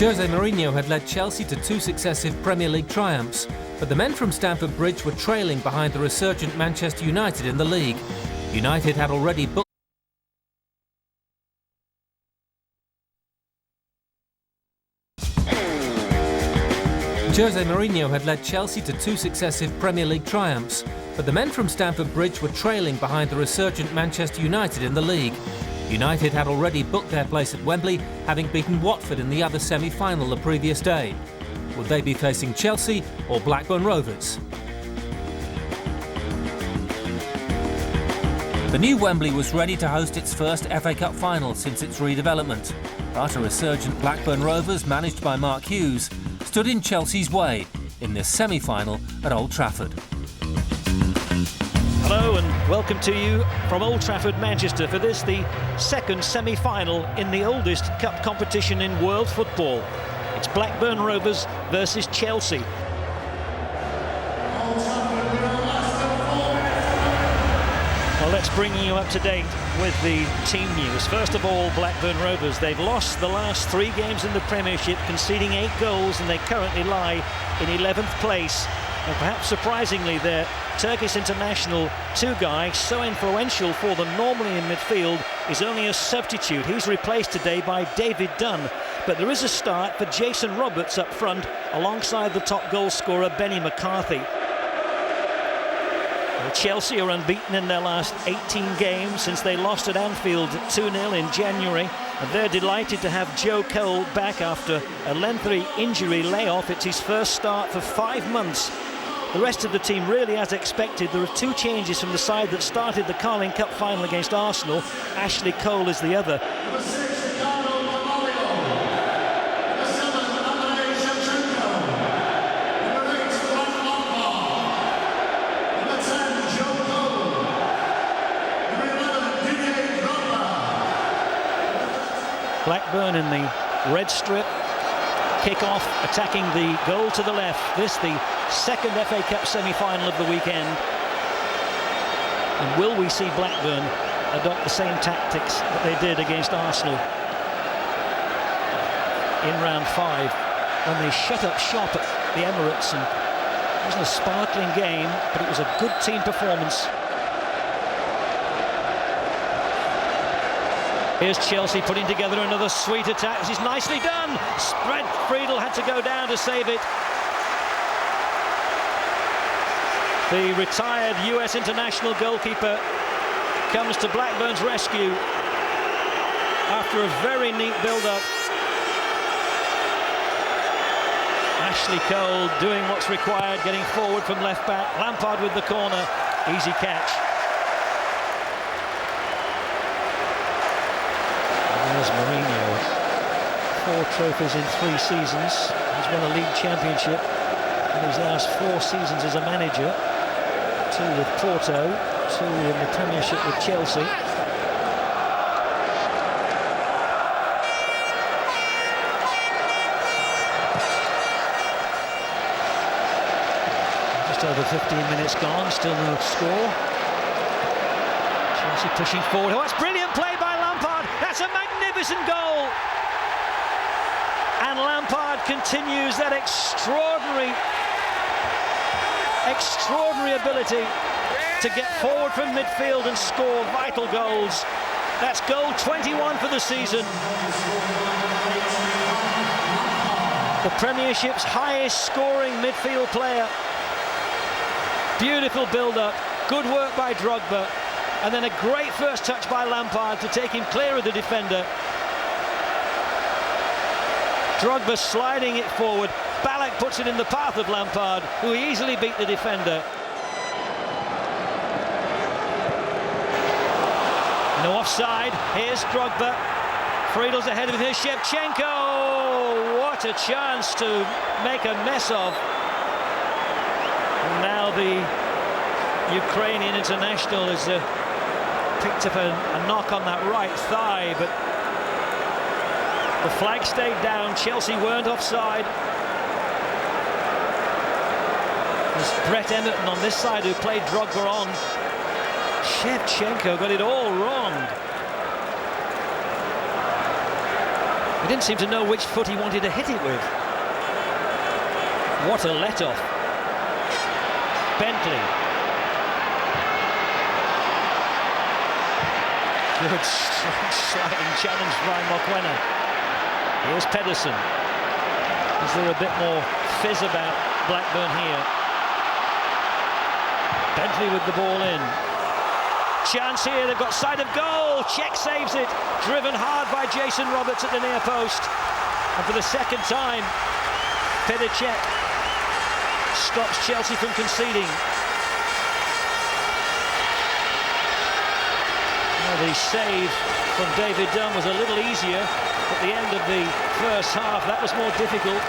Jose Mourinho had led Chelsea to 2 successive Premier League triumphs, but the men from Stamford Bridge were trailing behind the resurgent Manchester United in the league. United had already booked Jose Mourinho had led Chelsea to 2 successive Premier League triumphs, but the men from Stamford Bridge were trailing behind the resurgent Manchester United in the league. United had already booked their place at Wembley, having beaten Watford in the other semi-final the previous day. Would they be facing Chelsea or Blackburn Rovers? The new Wembley was ready to host its first FA Cup final since its redevelopment, but a resurgent Blackburn Rovers, managed by Mark Hughes, stood in Chelsea's way in this semi-final at Old Trafford. Hello and welcome to you from Old Trafford, Manchester, for this, the second semi-final in the oldest cup competition in world football. It's Blackburn Rovers versus Chelsea. Well, let's bring you up to date with the team news. First of all, Blackburn Rovers, they've lost the last 3 games in the Premiership, conceding 8 goals, and they currently lie in 11th place. And perhaps surprisingly, their Turkish international guy, so influential for them normally in midfield, is only a substitute. He's replaced today by David Dunn. But there is a start for Jason Roberts up front, alongside the top goal scorer Benny McCarthy. Well, Chelsea are unbeaten in their last 18 games since they lost at Anfield 2-0 in January. And they're delighted to have Joe Cole back after a lengthy injury layoff. It's his first start for 5 months. The rest of the team really as expected. There are 2 changes from the side that started the Carling Cup final against Arsenal. Ashley Cole is the other. Blackburn in the red strip. Kick-off, attacking the goal to the left. This, the second FA Cup semi-final of the weekend. And will we see Blackburn adopt the same tactics that they did against Arsenal in round 5, when they shut up shop at the Emirates? And it wasn't a sparkling game, but it was a good team performance. Here's Chelsea putting together another sweet attack. This is nicely done. Spread Friedel had to go down to save it. The retired US international goalkeeper comes to Blackburn's rescue after a very neat build-up. Ashley Cole doing what's required, getting forward from left back. Lampard with the corner. Easy catch. There's Mourinho. 4 trophies in 3 seasons. He's won a league championship in his last 4 seasons as a manager. 2 with Porto, 2 in the Premiership with Chelsea. Just over 15 minutes gone, still no score. Chelsea pushing forward. Oh, that's brilliant play by Lampard. That's a magnificent goal. And Lampard continues that extraordinary ability to get forward from midfield and score vital goals. That's goal 21 for the season. The Premiership's highest scoring midfield player. Beautiful build-up, good work by Drogba, and then a great first touch by Lampard to take him clear of the defender. Drogba sliding it forward. Ballack puts it in the path of Lampard, who easily beat the defender. No offside. Here's Drogba. Friedel's ahead of him. Here's Shevchenko. What a chance to make a mess of. And now the Ukrainian international has picked up a knock on that right thigh, but the flag stayed down. Chelsea weren't offside. There's Brett Emerton on this side, who played Drogba on. Shevchenko got it all wrong. He didn't seem to know which foot he wanted to hit it with. What a let-off. Bentley. Good sliding challenge by Mokwena. Here's Pedersen. Is there a bit more fizz about Blackburn here? Bentley with the ball in. Chance here, they've got sight of goal. Cech saves it. Driven hard by Jason Roberts at the near post. And for the second time, Petr Cech stops Chelsea from conceding. Well, the save from David Dunn was a little easier at the end of the first half. That was more difficult.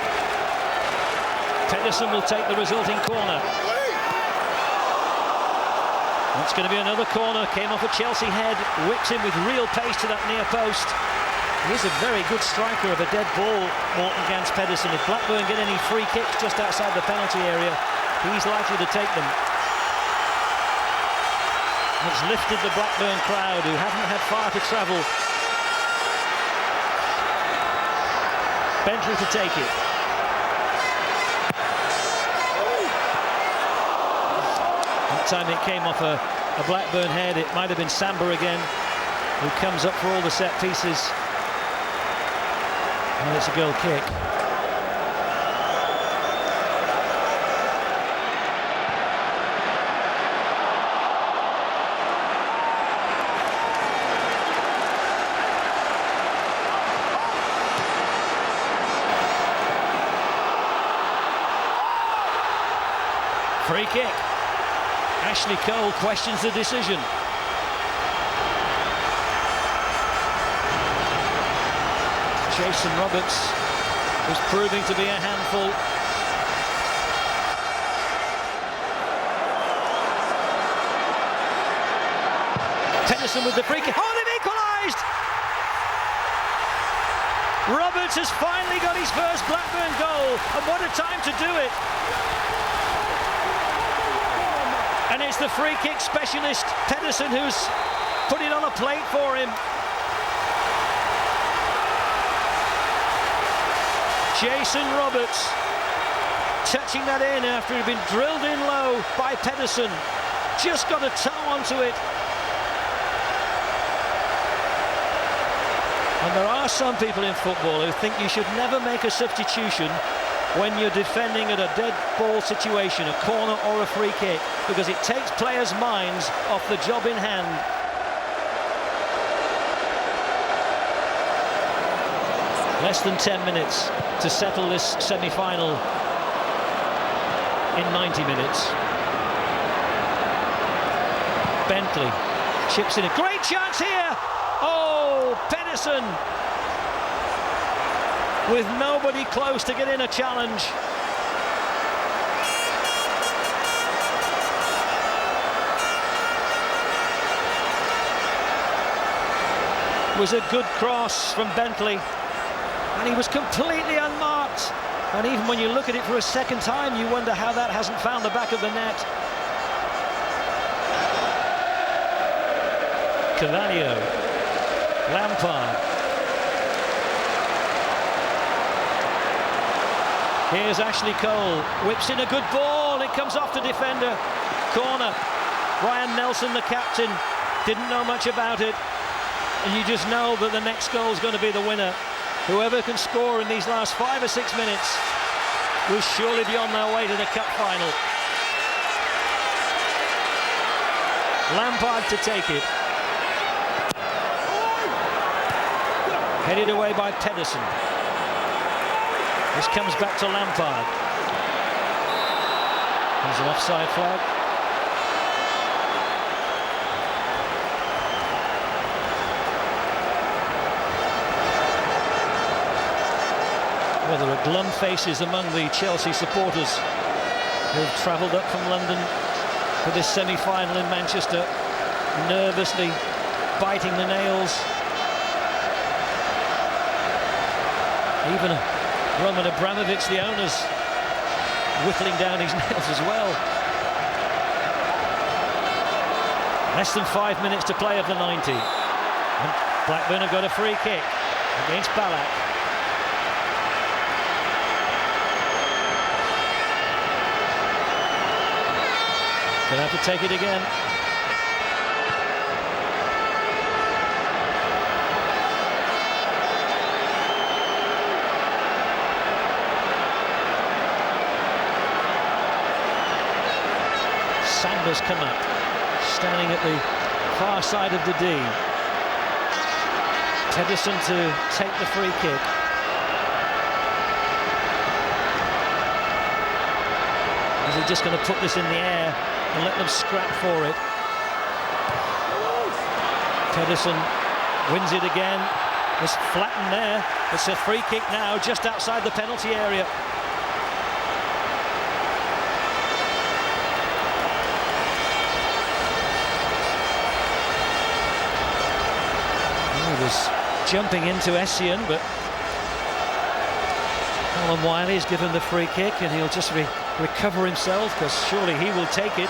Pedersen will take the resulting corner. That's going to be another corner. Came off a Chelsea head, whipped him with real pace to that near post. He's a very good striker of a dead ball, Morten Gans Pedersen. If Blackburn get any free kicks just outside the penalty area, he's likely to take them. It's lifted the Blackburn crowd, who haven't had far to travel. Bentley to take it. That time it came off a Blackburn head. It might have been Samba again, who comes up for all the set pieces. And it's a goal kick. Free kick. Ashley Cole questions the decision. Jason Roberts was proving to be a handful. Pedersen with the free kick. Oh, they've equalised! Roberts has finally got his first Blackburn goal, and what a time to do it! And it's the free kick specialist, Pedersen, who's put it on a plate for him. Jason Roberts touching that in after he'd been drilled in low by Pedersen. Just got a toe onto it. And there are some people in football who think you should never make a substitution when you're defending at a dead ball situation, a corner or a free kick, because it takes players' minds off the job in hand. Less than 10 minutes to settle this semi-final in 90 minutes. Bentley chips in a great chance here. Oh, Pedersen with nobody close to get in a challenge. It was a good cross from Bentley. And he was completely unmarked. And even when you look at it for a second time, you wonder how that hasn't found the back of the net. Cavallio. Lampard. Here's Ashley Cole. Whips in a good ball. It comes off the defender. Corner. Ryan Nelson, the captain, didn't know much about it. And you just know that the next goal is going to be the winner. Whoever can score in these last 5 or 6 minutes will surely be on their way to the cup final. Lampard to take it. Headed away by Pedersen. This comes back to Lampard. There's an offside flag. Well, there are glum faces among the Chelsea supporters who've travelled up from London for this semi-final in Manchester, nervously biting the nails. Even Roman Abramovich, the owner's whittling down his nails as well. Less than 5 minutes to play of the 90. And Blackburn have got a free kick against Ballack. Gonna have to take it again. Sanders come up, standing at the far side of the D. Pedersen to take the free kick. Is he just going to put this in the air and let them scrap for it? Pedersen wins it again. It's flattened there. It's a free kick now, just outside the penalty area. He was jumping into Essien, but Alan Wiley's given the free kick, and he'll just recover himself, because surely he will take it.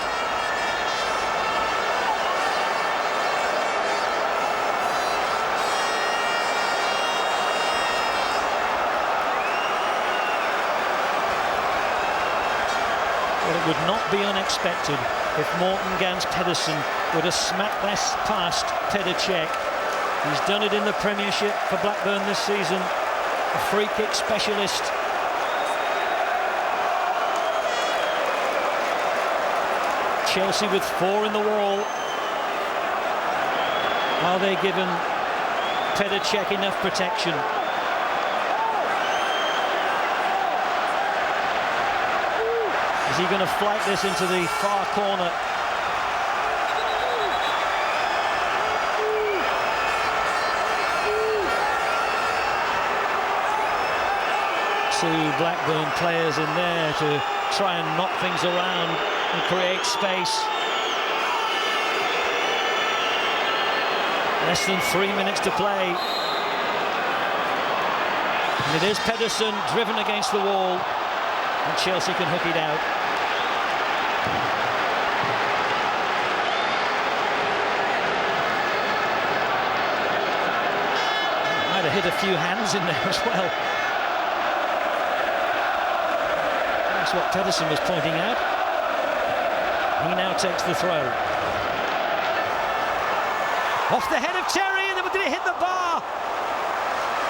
Well, it would not be unexpected if Morten Gans Pedersen would have smacked this past Petr Cech. He's done it in the Premiership for Blackburn this season, a free kick specialist. Chelsea with 4 in the wall. Are they giving Petr Cech enough protection? Is he going to flight this into the far corner? Two Blackburn players in there to try and knock things around and create space. Less than 3 minutes to play. And it is Pedersen driven against the wall, and Chelsea can hook it out. Might have hit a few hands in there as well. That's what Pedersen was pointing out. He now takes the throw. Off the head of Terry, and did it hit the bar?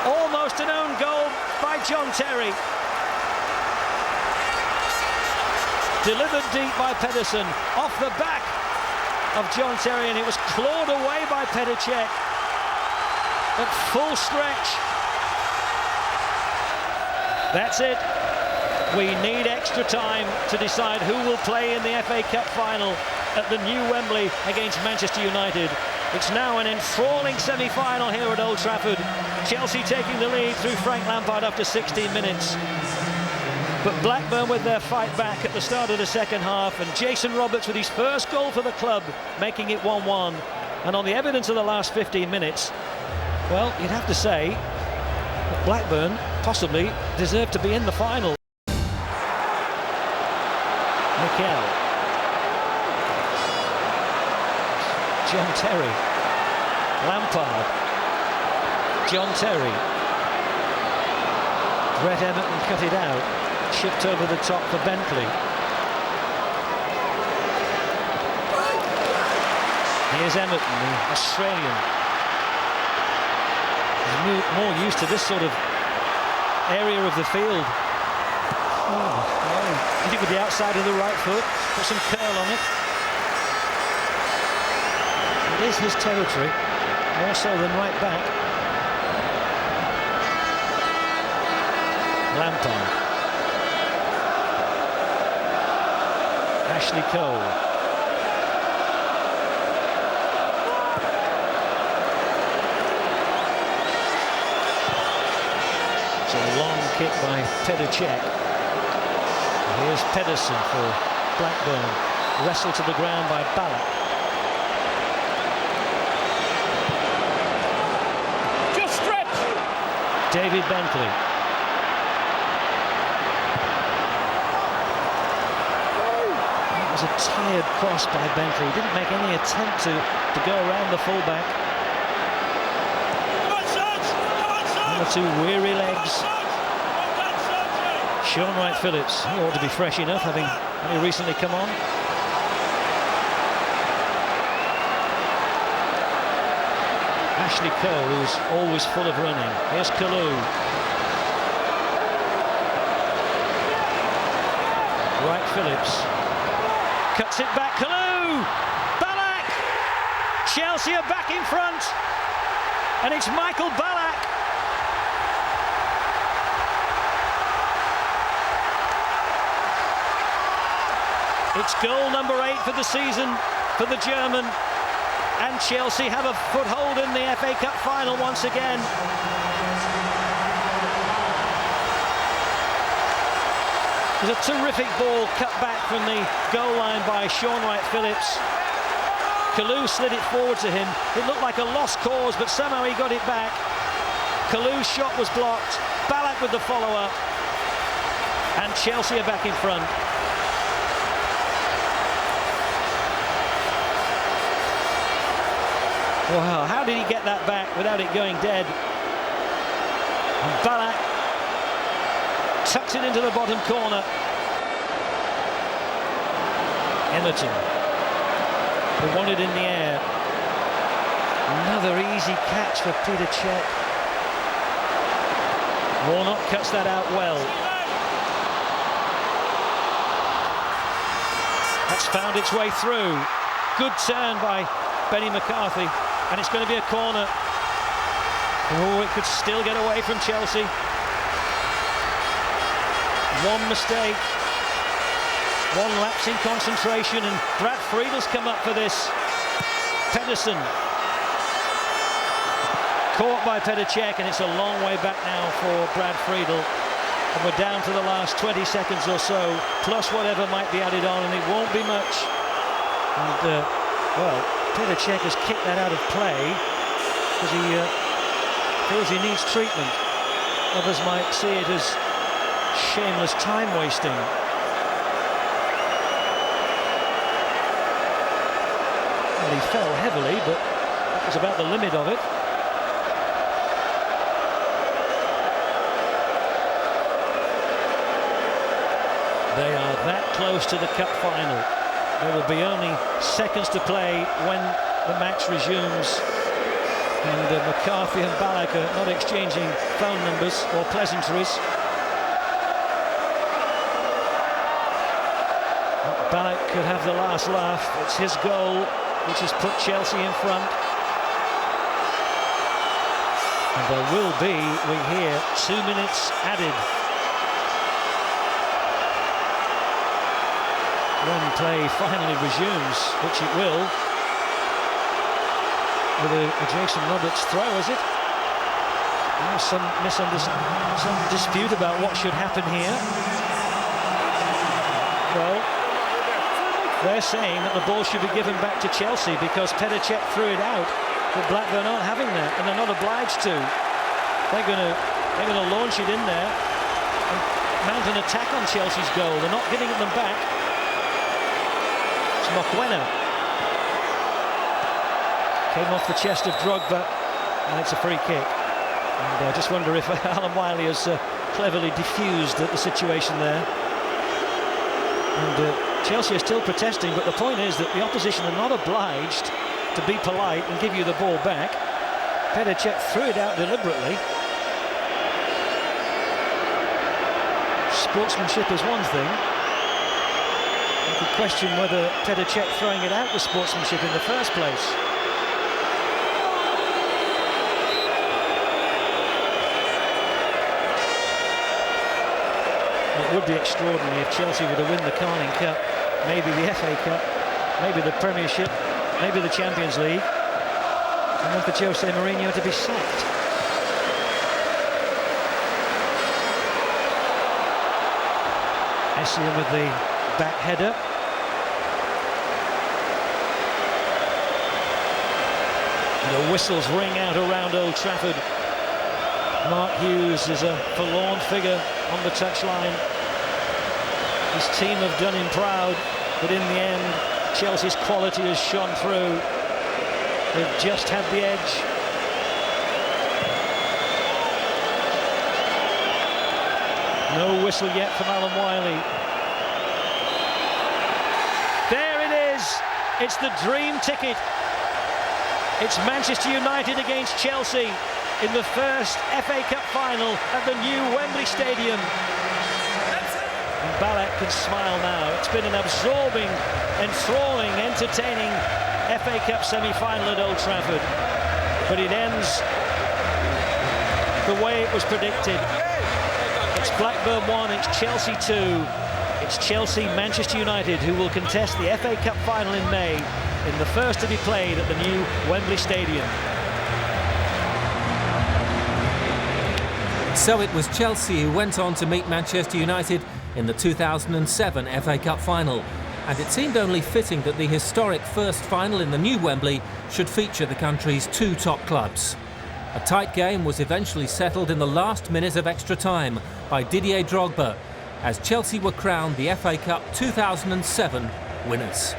Almost an own goal by John Terry. Delivered deep by Pedersen, off the back of John Terry, and it was clawed away by Petr Cech at full stretch. That's it. We need extra time to decide who will play in the FA Cup final at the new Wembley against Manchester United. It's now an enthralling semi-final here at Old Trafford. Chelsea taking the lead through Frank Lampard after 16 minutes. But Blackburn with their fight back at the start of the second half, and Jason Roberts with his first goal for the club, making it 1-1. And on the evidence of the last 15 minutes, well, you'd have to say that Blackburn possibly deserve to be in the final. Mikel. John Terry. Lampard. John Terry. Brett Everton cut it out. Chipped over the top for Bentley. Here's Everton, the Australian. He's more used to this sort of area of the field. Hit it with the outside of the right foot, put some curl on it. It is his territory, more so than right back. Lampard. Ashley Cole. It's a long kick by Petr Cech. Here's Pedersen for Blackburn. Wrestled to the ground by Ballack. Just stretch! David Bentley. That was a tired cross by Bentley. He didn't make any attempt to go around the fullback. One or two weary legs. Sean Wright-Phillips, he ought to be fresh enough, having only recently come on. Ashley Cole, who's always full of running. Here's Kalou. Wright Phillips cuts it back. Kalou! Ballack! Chelsea are back in front, and it's Michael Ballack. It's goal number 8 for the season for the German, and Chelsea have a foothold in the FA Cup final once again. There's a terrific ball cut back from the goal line by Sean Wright Phillips. Kalou slid it forward to him. It looked like a lost cause, but somehow he got it back. Kalou's shot was blocked. Ballack with the follow-up, and Chelsea are back in front. Wow, how did he get that back without it going dead? And Ballack tucks it into the bottom corner. Emerton, who won it in the air. Another easy catch for Peter Cech. Warnock cuts that out well. That's found its way through. Good turn by Benny McCarthy. And it's going to be a corner. Oh, it could still get away from Chelsea. One mistake, one lapse in concentration, and Brad Friedel's come up for this. Pedersen caught by Petr Cech, and it's a long way back now for Brad Friedel. And we're down to the last 20 seconds or so, plus whatever might be added on, and it won't be much. And well, Petr Cech has kicked that out of play because he feels he needs treatment. Others might see it as shameless time wasting. Well, he fell heavily, but that was about the limit of it. They are that close to the cup final. There will be only seconds to play when the match resumes, and McCarthy and Ballack are not exchanging phone numbers or pleasantries. Ballack could have the last laugh. It's his goal which has put Chelsea in front, and there will be, we hear, 2 minutes added when play finally resumes, which it will, with a Jason Roberts throw, is it? There's some misunderstanding, some dispute about what should happen here. Well, they're saying that the ball should be given back to Chelsea because Petr Cech threw it out, but Blackburn aren't having that, and they're not obliged to. They're going to launch it in there and mount an attack on Chelsea's goal. They're not giving them back. Mokwena came off the chest of Drogba, and it's a free kick. And I just wonder if Alan Wiley has cleverly diffused the situation there. And Chelsea are still protesting, but the point is that the opposition are not obliged to be polite and give you the ball back. Petr Cech threw it out deliberately. Sportsmanship is one thing. You could question whether Petr Cech throwing it out was sportsmanship in the first place. It would be extraordinary if Chelsea were to win the Carling Cup, maybe the FA Cup, maybe the Premiership, maybe the Champions League, and then for Jose Mourinho to be sacked. Essien with the back header. The whistles ring out around Old Trafford. Mark Hughes is a forlorn figure on the touchline. His team have done him proud, but in the end, Chelsea's quality has shone through. They've just had the edge. No whistle yet from Alan Wiley. There it is. It's the dream ticket. It's Manchester United against Chelsea in the first FA Cup final at the new Wembley Stadium. And Ballack can smile now. It's been an absorbing, enthralling, entertaining FA Cup semi-final at Old Trafford. But it ends the way it was predicted. It's Blackburn 1, it's Chelsea 2. It's Chelsea, Manchester United, who will contest the FA Cup final in May, in the first to be played at the new Wembley Stadium. So it was Chelsea who went on to meet Manchester United in the 2007 FA Cup final. And it seemed only fitting that the historic first final in the new Wembley should feature the country's two top clubs. A tight game was eventually settled in the last minute of extra time by Didier Drogba, as Chelsea were crowned the FA Cup 2007 winners.